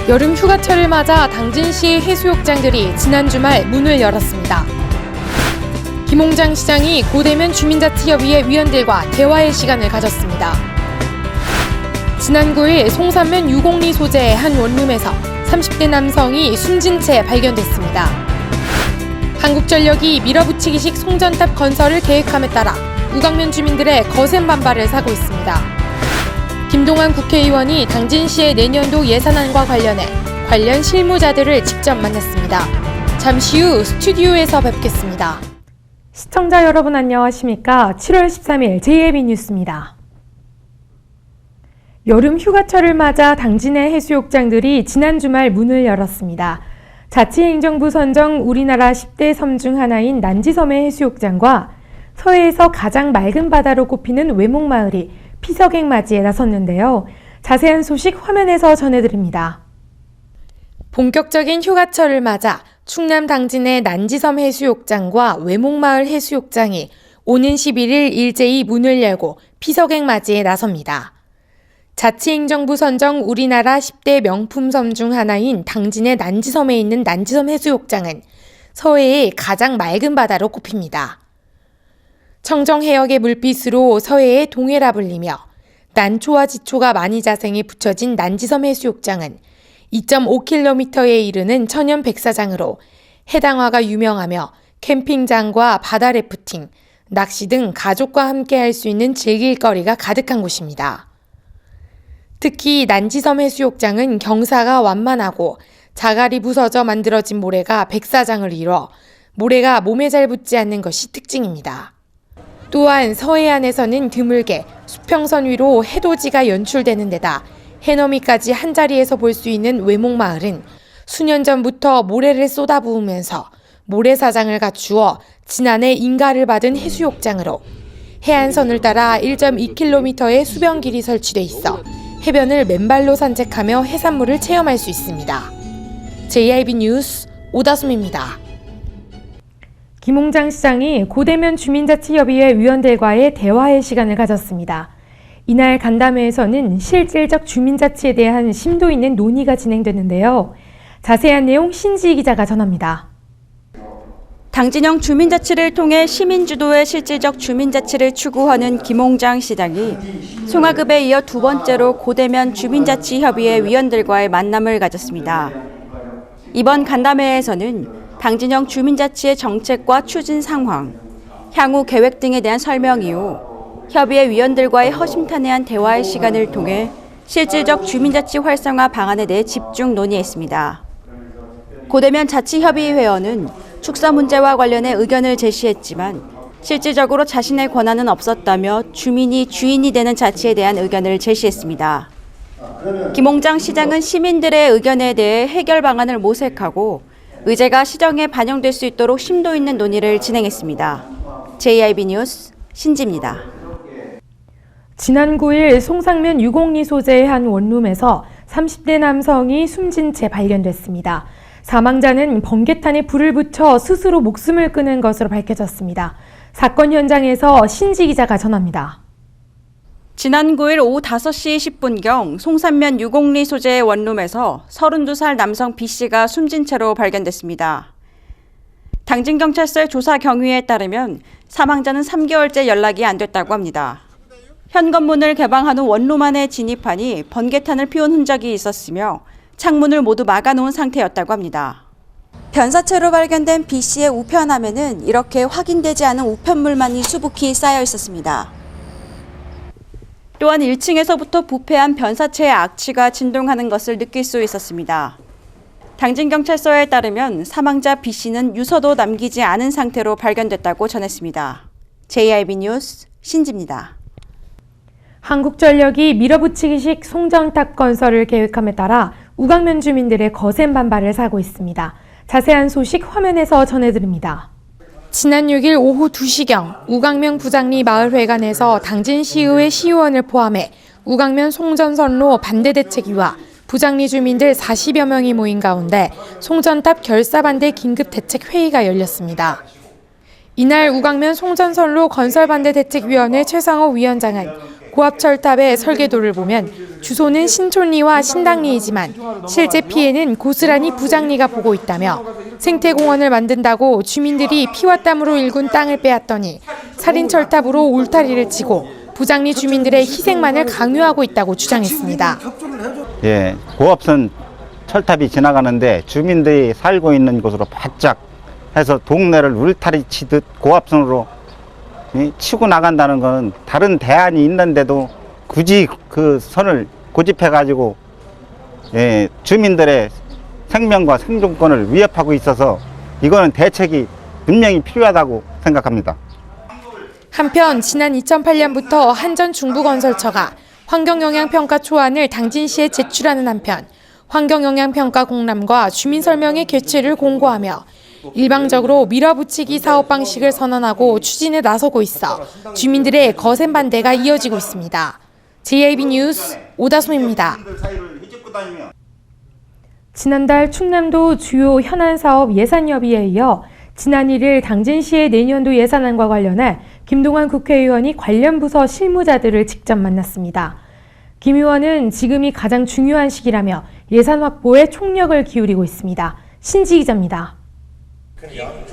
여름 휴가철을 맞아 당진시의 해수욕장들이 지난 주말 문을 열었습니다. 김홍장 시장이 고대면 주민자치협의회 위원들과 대화의 시간을 가졌습니다. 지난 9일 송산면 유곡리 소재의 한 원룸에서 30대 남성이 숨진 채 발견됐습니다. 한국전력이 밀어붙이기식 송전탑 건설을 계획함에 따라 우강면 주민들의 거센 반발을 사고 있습니다. 김동완 국회의원이 당진시의 내년도 예산안과 관련해 관련 실무자들을 직접 만났습니다. 잠시 후 스튜디오에서 뵙겠습니다. 시청자 여러분 안녕하십니까? 7월 13일 JIB 뉴스입니다. 여름 휴가철을 맞아 당진의 해수욕장들이 지난 주말 문을 열었습니다. 자치행정부 선정 우리나라 10대 섬 중 하나인 난지섬의 해수욕장과 서해에서 가장 맑은 바다로 꼽히는 외목마을이 피서객 맞이에 나섰는데요. 자세한 소식 화면에서 전해드립니다. 본격적인 휴가철을 맞아 충남 당진의 난지섬 해수욕장과 외목마을 해수욕장이 오는 11일 일제히 문을 열고 피서객 맞이에 나섭니다. 자치행정부 선정 우리나라 10대 명품섬 중 하나인 당진의 난지섬에 있는 난지섬 해수욕장은 서해의 가장 맑은 바다로 꼽힙니다. 청정해역의 물빛으로 서해의 동해라 불리며 난초와 지초가 많이 자생해 붙여진 난지섬 해수욕장은 2.5km에 이르는 천연 백사장으로 해당화가 유명하며 캠핑장과 바다 래프팅, 낚시 등 가족과 함께 할 수 있는 즐길거리가 가득한 곳입니다. 특히 난지섬 해수욕장은 경사가 완만하고 자갈이 부서져 만들어진 모래가 백사장을 이뤄 모래가 몸에 잘 붙지 않는 것이 특징입니다. 또한 서해안에서는 드물게 수평선 위로 해돋이가 연출되는 데다 해넘이까지 한자리에서 볼 수 있는 외목마을은 수년 전부터 모래를 쏟아부으면서 모래사장을 갖추어 지난해 인가를 받은 해수욕장으로 해안선을 따라 1.2km의 수변길이 설치돼 있어 해변을 맨발로 산책하며 해산물을 체험할 수 있습니다. JIB 뉴스 오다솜입니다. 김홍장 시장이 고대면 주민자치협의회 위원들과의 대화의 시간을 가졌습니다. 이날 간담회에서는 실질적 주민자치에 대한 심도 있는 논의가 진행되는데요. 자세한 내용 신지희 기자가 전합니다. 당진형 주민자치를 통해 시민주도의 실질적 주민자치를 추구하는 김홍장 시장이 송하급에 이어 두 번째로 고대면 주민자치협의회 위원들과의 만남을 가졌습니다. 이번 간담회에서는 당진형 주민자치의 정책과 추진 상황, 향후 계획 등에 대한 설명 이후 협의회 위원들과의 허심탄회한 대화의 시간을 통해 실질적 주민자치 활성화 방안에 대해 집중 논의했습니다. 고대면 자치협의회원은 축사 문제와 관련해 의견을 제시했지만 실질적으로 자신의 권한은 없었다며 주민이 주인이 되는 자치에 대한 의견을 제시했습니다. 김홍장 시장은 시민들의 의견에 대해 해결 방안을 모색하고 의제가 시정에 반영될 수 있도록 심도 있는 논의를 진행했습니다. JIB 뉴스 신지입니다. 지난 9일 송산면 유곡리 소재의 한 원룸에서 30대 남성이 숨진 채 발견됐습니다. 사망자는 번개탄에 불을 붙여 스스로 목숨을 끊은 것으로 밝혀졌습니다. 사건 현장에서 신지 기자가 전합니다. 지난 9일 오후 5시 10분경 송산면 유곡리 소재의 원룸에서 32살 남성 B씨가 숨진 채로 발견됐습니다. 당진경찰서의 조사 경위에 따르면 사망자는 3개월째 연락이 안 됐다고 합니다. 현관문을 개방한 후 원룸 안에 진입하니 번개탄을 피운 흔적이 있었으며 창문을 모두 막아놓은 상태였다고 합니다. 변사체로 발견된 B씨의 우편함에는 이렇게 확인되지 않은 우편물만이 수북히 쌓여 있었습니다. 또한 1층에서부터 부패한 변사체의 악취가 진동하는 것을 느낄 수 있었습니다. 당진경찰서에 따르면 사망자 B씨는 유서도 남기지 않은 상태로 발견됐다고 전했습니다. JIB 뉴스 신지입니다. 한국전력이 밀어붙이기식 송전탑 건설을 계획함에 따라 우강면 주민들의 거센 반발을 사고 있습니다. 자세한 소식 화면에서 전해드립니다. 지난 6일 오후 2시경 우강면 부장리 마을회관에서 당진시의회 시의원을 포함해 우강면 송전선로 반대대책위와 부장리 주민들 40여 명이 모인 가운데 송전탑 결사반대 긴급대책회의가 열렸습니다. 이날 우강면 송전선로 건설반대대책위원회 최상호 위원장은 고압철탑의 설계도를 보면 주소는 신촌리와 신당리이지만 실제 피해는 고스란히 부장리가 보고 있다며 생태공원을 만든다고 주민들이 피와 땀으로 일군 땅을 빼앗더니 살인철탑으로 울타리를 치고 부장리 주민들의 희생만을 강요하고 있다고 주장했습니다. 예, 고압선 철탑이 지나가는데 주민들이 살고 있는 곳으로 바짝 해서 동네를 울타리 치듯 고압선으로 치고 나간다는 것은 다른 대안이 있는데도 굳이 그 선을 고집해가지고 주민들의 생명과 생존권을 위협하고 있어서 이거는 대책이 분명히 필요하다고 생각합니다. 한편 지난 2008년부터 한전중부건설처가 환경영향평가 초안을 당진시에 제출하는 한편 환경영향평가 공람과 주민설명회 개최를 공고하며 일방적으로 밀어붙이기 사업 방식을 선언하고 추진에 나서고 있어 주민들의 거센 반대가 이어지고 있습니다. JIB 뉴스 오다솜입니다. 지난달 충남도 주요 현안사업 예산협의에 이어 지난 1일 당진시의 내년도 예산안과 관련해 김동완 국회의원이 관련 부서 실무자들을 직접 만났습니다. 김 의원은 지금이 가장 중요한 시기라며 예산 확보에 총력을 기울이고 있습니다. 신지 기자입니다.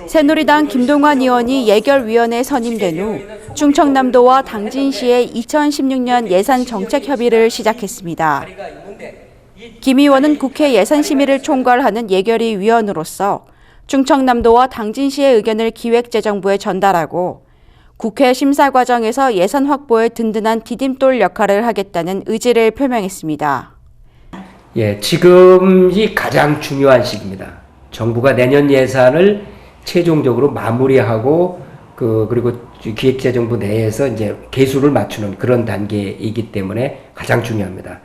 새누리당 김동완 의원이 예결위원회에 선임된 후 충청남도와 당진시의 2016년 예산 정책 협의를 시작했습니다. 김 의원은 국회 예산심의를 총괄하는 예결위 위원으로서 충청남도와 당진시의 의견을 기획재정부에 전달하고 국회 심사 과정에서 예산 확보에 든든한 디딤돌 역할을 하겠다는 의지를 표명했습니다. 예, 지금이 가장 중요한 시기입니다. 정부가 내년 예산을 최종적으로 마무리하고 그리고 기획재정부 내에서 이제 계수를 맞추는 그런 단계이기 때문에 가장 중요합니다.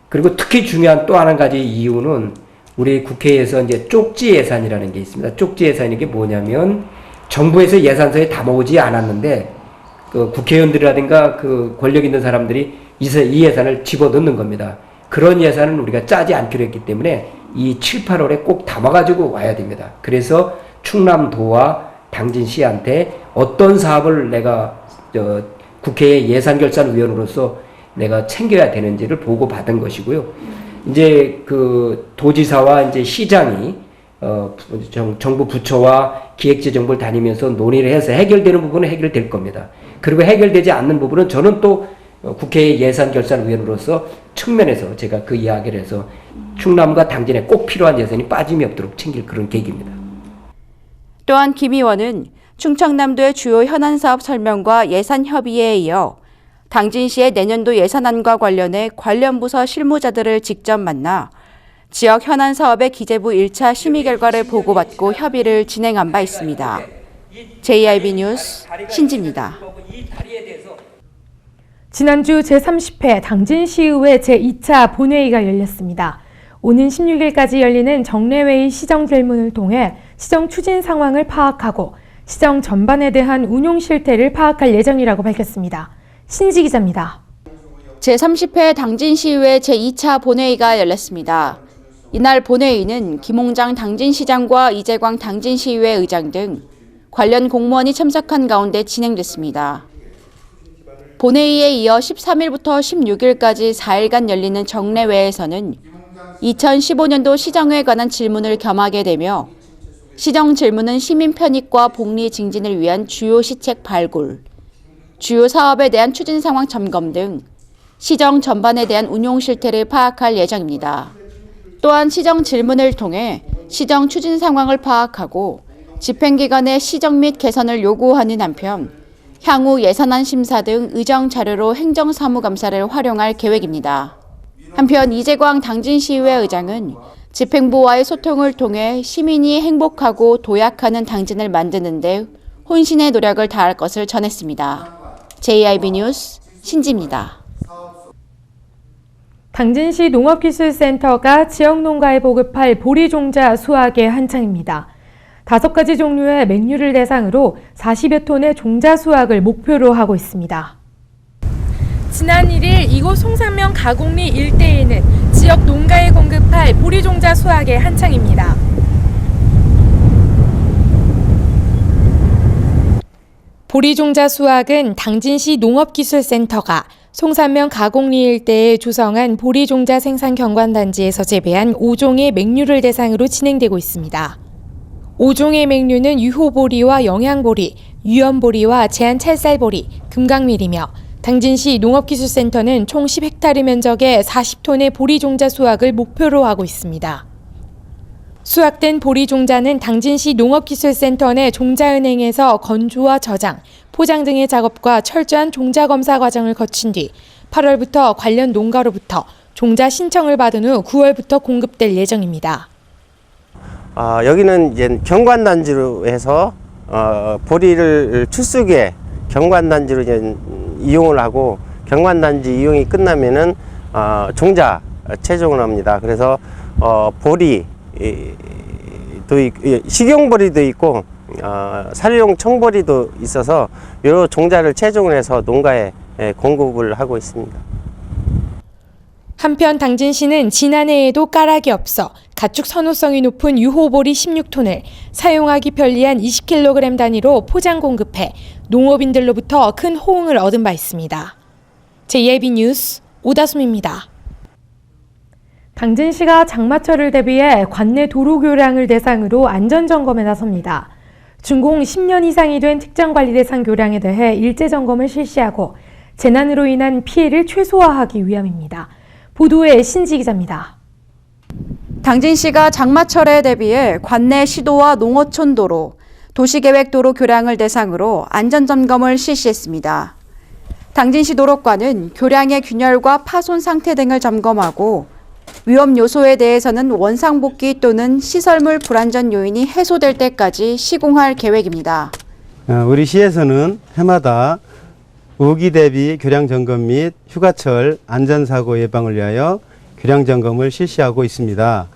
그리고 특히 중요한 또 한 가지 이유는 우리 국회에서 이제 쪽지 예산이라는 게 있습니다. 쪽지 예산이 게 뭐냐면 정부에서 예산서에 담아오지 않았는데 그 국회의원들이라든가 그 권력 있는 사람들이 이 예산을 집어넣는 겁니다. 그런 예산은 우리가 짜지 않기로 했기 때문에 이 7, 8월에 꼭 담아가지고 와야 됩니다. 그래서 충남도와 당진시한테 어떤 사업을 내가 국회 예산결산위원으로서 내가 챙겨야 되는지를 보고받은 것이고요. 이제 그 도지사와 이제 시장이 정부 부처와 기획재정부를 다니면서 논의를 해서 해결되는 부분은 해결될 겁니다. 그리고 해결되지 않는 부분은 저는 또 국회 예산결산위원으로서 측면에서 제가 그 이야기를 해서 충남과 당진에 꼭 필요한 예산이 빠짐이 없도록 챙길 그런 계획입니다. 또한 김 의원은 충청남도의 주요 현안사업 설명과 예산 협의에 이어 당진시의 내년도 예산안과 관련해 관련 부서 실무자들을 직접 만나 지역 현안 사업의 기재부 1차 심의 결과를 보고받고 협의를 진행한 바 있습니다. JIB 뉴스 신지입니다. 지난주 제30회 당진시의회 제2차 본회의가 열렸습니다. 오는 16일까지 열리는 정례회의 시정 질문을 통해 시정 추진 상황을 파악하고 시정 전반에 대한 운용 실태를 파악할 예정이라고 밝혔습니다. 신지 기자입니다. 제30회 당진시의회 제2차 본회의가 열렸습니다. 이날 본회의는 김홍장 당진시장과 이재광 당진시의회 의장 등 관련 공무원이 참석한 가운데 진행됐습니다. 본회의에 이어 13일부터 16일까지 4일간 열리는 정례회에서는 2015년도 시정에 관한 질문을 겸하게 되며 시정 질문은 시민 편익과 복리 증진을 위한 주요 시책 발굴, 주요 사업에 대한 추진 상황 점검 등 시정 전반에 대한 운용 실태를 파악할 예정입니다. 또한 시정 질문을 통해 시정 추진 상황을 파악하고 집행기관의 시정 및 개선을 요구하는 한편 향후 예산안 심사 등 의정 자료로 행정사무감사를 활용할 계획입니다. 한편 이재광 당진시의회 의장은 집행부와의 소통을 통해 시민이 행복하고 도약하는 당진을 만드는 데 혼신의 노력을 다할 것을 전했습니다. JIB 뉴스 신지입니다. 당진시 농업기술센터가 지역 농가에 보급할 보리종자 수확의 한창입니다. 5가지 종류의 맹류를 대상으로 40여 톤의 종자 수확을 목표로 하고 있습니다. 지난 1일 이곳 송산면 가곡리 일대에는 지역 농가에 공급할 보리종자 수확의 한창입니다. 보리종자 수확은 당진시 농업기술센터가 송산면 가곡리 일대에 조성한 보리종자 생산 경관단지에서 재배한 5종의 맹류를 대상으로 진행되고 있습니다. 5종의 맹류는 유호보리와 영양보리, 유연보리와 제한찰쌀보리, 금강밀이며 당진시 농업기술센터는 총 10헥타르 면적의 40톤의 보리종자 수확을 목표로 하고 있습니다. 수확된 보리종자는 당진시 농업기술센터 내 종자은행에서 건조와 저장, 포장 등의 작업과 철저한 종자 검사 과정을 거친 뒤 8월부터 관련 농가로부터 종자 신청을 받은 후 9월부터 공급될 예정입니다. 여기는 이제 경관단지로 해서 보리를 출수기에 경관단지로 이제 이용을 하고, 경관단지 이용이 끝나면은 종자 채종을 합니다. 그래서 보리 식용보리도 있고 사료용 청보리도 있어서 여러 종자를 채종을 해서 농가에 공급을 하고 있습니다. 한편 당진시는 지난해에도 까락이 없어 가축 선호성이 높은 유호보리 16톤을 사용하기 편리한 20kg 단위로 포장 공급해 농업인들로부터 큰 호응을 얻은 바 있습니다. JIB 뉴스 오다솜입니다. 당진시가 장마철을 대비해 관내 도로 교량을 대상으로 안전점검에 나섭니다. 준공 10년 이상이 된 특정관리 대상 교량에 대해 일제점검을 실시하고 재난으로 인한 피해를 최소화하기 위함입니다. 보도에 신지 기자입니다. 당진시가 장마철에 대비해 관내 시도와 농어촌 도로, 도시계획 도로 교량을 대상으로 안전점검을 실시했습니다. 당진시 도로과는 교량의 균열과 파손 상태 등을 점검하고 위험 요소에 대해서는 원상복귀 또는 시설물 불안전 요인이 해소될 때까지 시공할 계획입니다. 우리 시에서는 해마다 우기 대비 교량 점검 및 휴가철 안전사고 예방을 위하여 교량 점검을 실시하고 있습니다.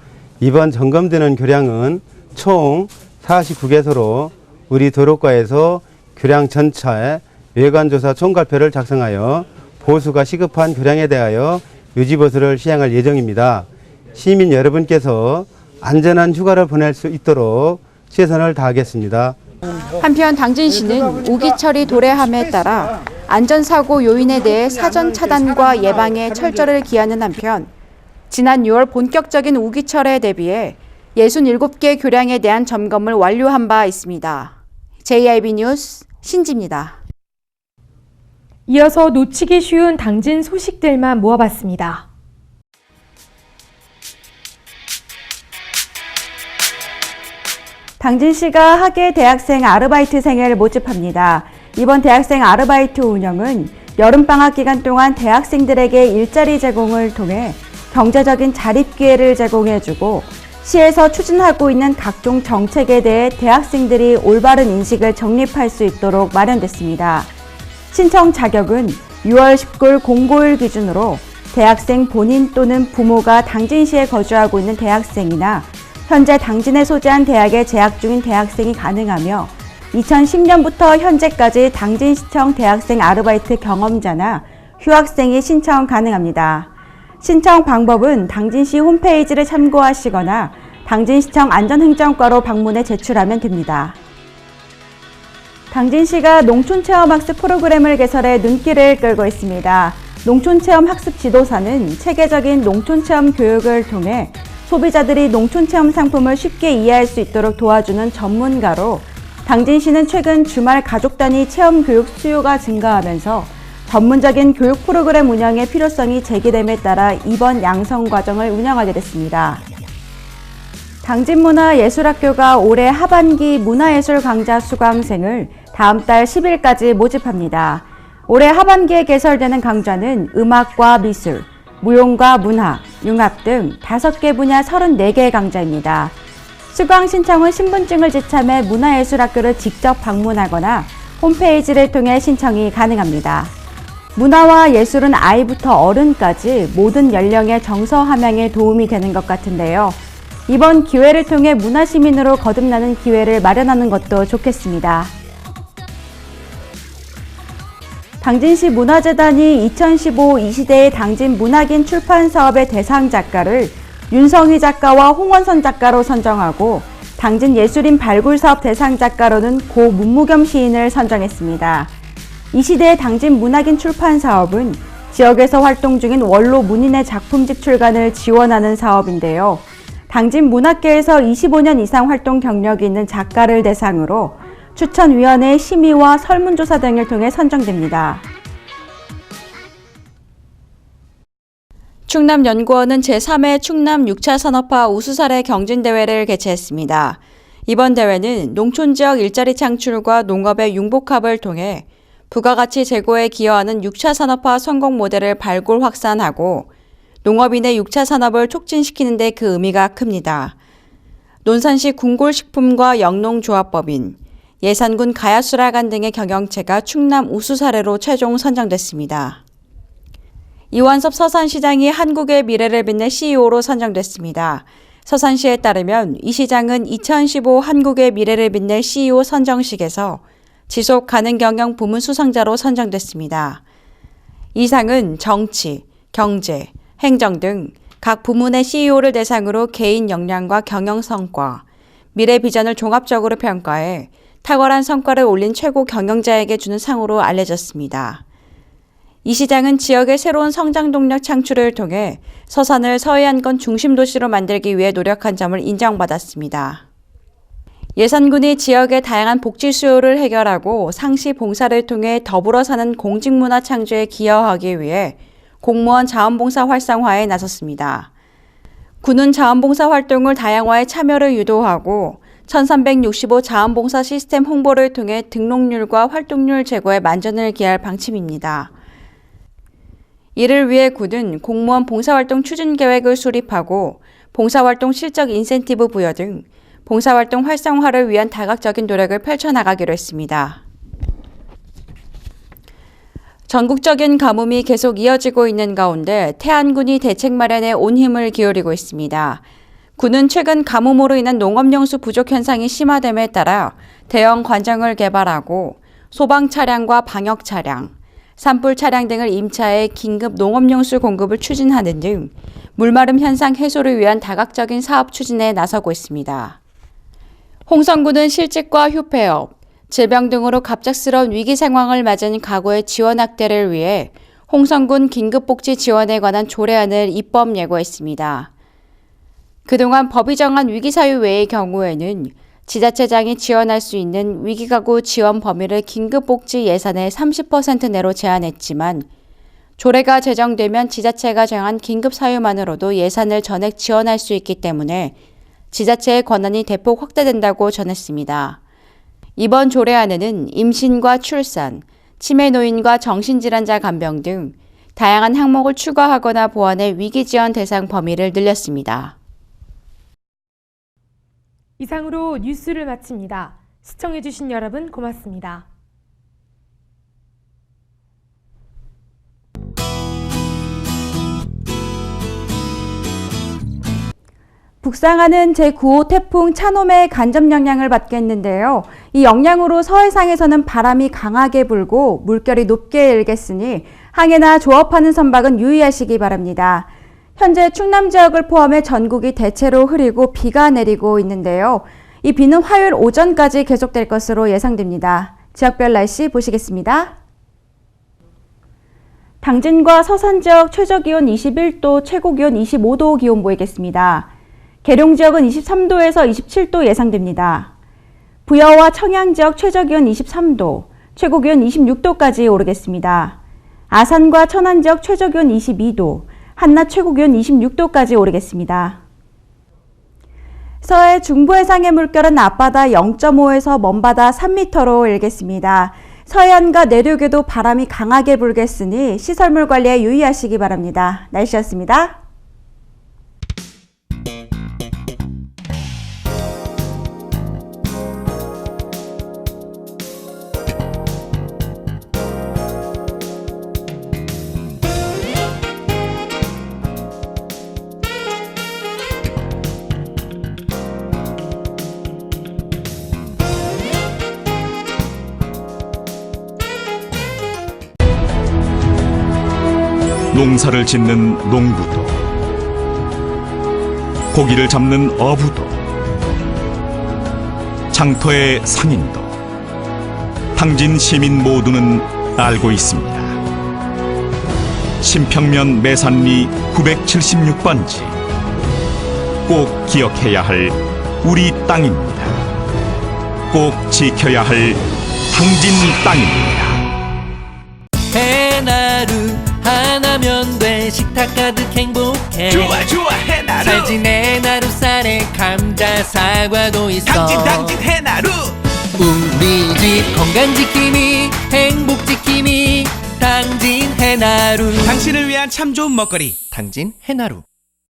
이번 점검되는 교량은 총 49개소로 우리 도로과에서 교량 전체 외관조사 총괄표를 작성하여 보수가 시급한 교량에 대하여 유지보수를 시행할 예정입니다. 시민 여러분께서 안전한 휴가를 보낼 수 있도록 최선을 다하겠습니다. 한편 당진시는 우기철이 도래함에 따라 안전사고 요인에 대해 사전 차단과 예방에 철저를 기하는 한편 지난 6월 본격적인 우기철에 대비해 67개 교량에 대한 점검을 완료한 바 있습니다. JIB 뉴스 신지입니다. 이어서 놓치기 쉬운 당진 소식들만 모아봤습니다. 당진시가 학예 대학생 아르바이트생을 모집합니다. 이번 대학생 아르바이트 운영은 여름방학 기간 동안 대학생들에게 일자리 제공을 통해 경제적인 자립 기회를 제공해주고 시에서 추진하고 있는 각종 정책에 대해 대학생들이 올바른 인식을 정립할 수 있도록 마련됐습니다. 신청 자격은 6월 10일 공고일 기준으로 대학생 본인 또는 부모가 당진시에 거주하고 있는 대학생이나 현재 당진에 소재한 대학에 재학 중인 대학생이 가능하며 2010년부터 현재까지 당진시청 대학생 아르바이트 경험자나 휴학생이 신청 가능합니다. 신청 방법은 당진시 홈페이지를 참고하시거나 당진시청 안전행정과로 방문해 제출하면 됩니다. 당진시가 농촌체험학습 프로그램을 개설해 눈길을 끌고 있습니다. 농촌체험학습 지도사는 체계적인 농촌체험 교육을 통해 소비자들이 농촌체험 상품을 쉽게 이해할 수 있도록 도와주는 전문가로 당진시는 최근 주말 가족 단위 체험 교육 수요가 증가하면서 전문적인 교육 프로그램 운영의 필요성이 제기됨에 따라 이번 양성 과정을 운영하게 됐습니다. 당진문화예술학교가 올해 하반기 문화예술 강좌 수강생을 다음 달 10일까지 모집합니다. 올해 하반기에 개설되는 강좌는 음악과 미술, 무용과 문화, 융합 등 5개 분야 34개의 강좌입니다. 수강 신청은 신분증을 지참해 문화예술학교를 직접 방문하거나 홈페이지를 통해 신청이 가능합니다. 문화와 예술은 아이부터 어른까지 모든 연령의 정서 함양에 도움이 되는 것 같은데요. 이번 기회를 통해 문화시민으로 거듭나는 기회를 마련하는 것도 좋겠습니다. 당진시 문화재단이 2015 이시대의 당진 문학인 출판 사업의 대상 작가를 윤성희 작가와 홍원선 작가로 선정하고 당진 예술인 발굴 사업 대상 작가로는 고 문무겸 시인을 선정했습니다. 이 시대의 당진 문학인 출판 사업은 지역에서 활동 중인 원로 문인의 작품집 출간을 지원하는 사업인데요. 당진 문학계에서 25년 이상 활동 경력이 있는 작가를 대상으로 추천위원회 심의와 설문조사 등을 통해 선정됩니다. 충남연구원은 제3회 충남 6차 산업화 우수사례 경진대회를 개최했습니다. 이번 대회는 농촌지역 일자리 창출과 농업의 융복합을 통해 부가가치 제고에 기여하는 6차 산업화 성공 모델을 발굴 확산하고 농업인의 6차 산업을 촉진시키는 데 그 의미가 큽니다. 논산시 궁골식품과 영농조합법인, 예산군 가야수라간 등의 경영체가 충남 우수사례로 최종 선정됐습니다. 이완섭 서산시장이 한국의 미래를 빛낼 CEO로 선정됐습니다. 서산시에 따르면 이 시장은 2015 한국의 미래를 빛낼 CEO 선정식에서 지속 가능 경영 부문 수상자로 선정됐습니다. 이 상은 정치, 경제, 행정 등 각 부문의 CEO를 대상으로 개인 역량과 경영 성과, 미래 비전을 종합적으로 평가해 탁월한 성과를 올린 최고 경영자에게 주는 상으로 알려졌습니다. 이 시장은 지역의 새로운 성장 동력 창출을 통해 서산을 서해안권 중심 도시로 만들기 위해 노력한 점을 인정받았습니다. 예산군이 지역의 다양한 복지 수요를 해결하고 상시 봉사를 통해 더불어 사는 공직문화 창조에 기여하기 위해 공무원 자원봉사 활성화에 나섰습니다. 군은 자원봉사 활동을 다양화해 참여를 유도하고 1365 자원봉사 시스템 홍보를 통해 등록률과 활동률 제고에 만전을 기할 방침입니다. 이를 위해 군은 공무원 봉사활동 추진 계획을 수립하고 봉사활동 실적 인센티브 부여 등 봉사활동 활성화를 위한 다각적인 노력을 펼쳐나가기로 했습니다. 전국적인 가뭄이 계속 이어지고 있는 가운데 태안군이 대책 마련에 온 힘을 기울이고 있습니다. 군은 최근 가뭄으로 인한 농업용수 부족 현상이 심화됨에 따라 대형 관정을 개발하고 소방 차량과 방역 차량, 산불 차량 등을 임차해 긴급 농업용수 공급을 추진하는 등 물마름 현상 해소를 위한 다각적인 사업 추진에 나서고 있습니다. 홍성군은 실직과 휴폐업, 질병 등으로 갑작스러운 위기 상황을 맞은 가구의 지원 확대를 위해 홍성군 긴급복지 지원에 관한 조례안을 입법 예고했습니다. 그동안 법이 정한 위기사유 외의 경우에는 지자체장이 지원할 수 있는 위기가구 지원 범위를 긴급복지 예산의 30% 내로 제한했지만 조례가 제정되면 지자체가 정한 긴급사유만으로도 예산을 전액 지원할 수 있기 때문에 지자체의 권한이 대폭 확대된다고 전했습니다. 이번 조례안에는 임신과 출산, 치매 노인과 정신질환자 간병 등 다양한 항목을 추가하거나 보완해 위기지원 대상 범위를 늘렸습니다. 이상으로 뉴스를 마칩니다. 시청해주신 여러분 고맙습니다. 북상하는 제9호 태풍 차놈의 간접 영향을 받겠는데요. 이 영향으로 서해상에서는 바람이 강하게 불고 물결이 높게 일겠으니 항해나 조업하는 선박은 유의하시기 바랍니다. 현재 충남 지역을 포함해 전국이 대체로 흐리고 비가 내리고 있는데요. 이 비는 화요일 오전까지 계속될 것으로 예상됩니다. 지역별 날씨 보시겠습니다. 당진과 서산 지역 최저기온 21도, 최고기온 25도 기온 보이겠습니다. 계룡 지역은 23도에서 27도 예상됩니다. 부여와 청양 지역 최저기온 23도, 최고기온 26도까지 오르겠습니다. 아산과 천안 지역 최저기온 22도, 한낮 최고기온 26도까지 오르겠습니다. 서해 중부 해상의 물결은 앞바다 0.5에서 먼바다 3m로 일겠습니다. 서해안과 내륙에도 바람이 강하게 불겠으니 시설물 관리에 유의하시기 바랍니다. 날씨였습니다. 농사를 짓는 농부도, 고기를 잡는 어부도, 장터의 상인도, 당진 시민 모두는 알고 있습니다. 신평면 매산리 976번지. 꼭 기억해야 할 우리 땅입니다. 꼭 지켜야 할 당진 땅입니다. 해나루 하나면 돼. 식탁 가득 행복해. 좋아 좋아 해나루. 잘 지내 나루 쌀에 감자 사과도 있어. 당진 해나루. 우리 집 건강 지킴이 행복 지킴이 당진 해나루. 당신을 위한 참 좋은 먹거리 당진 해나루.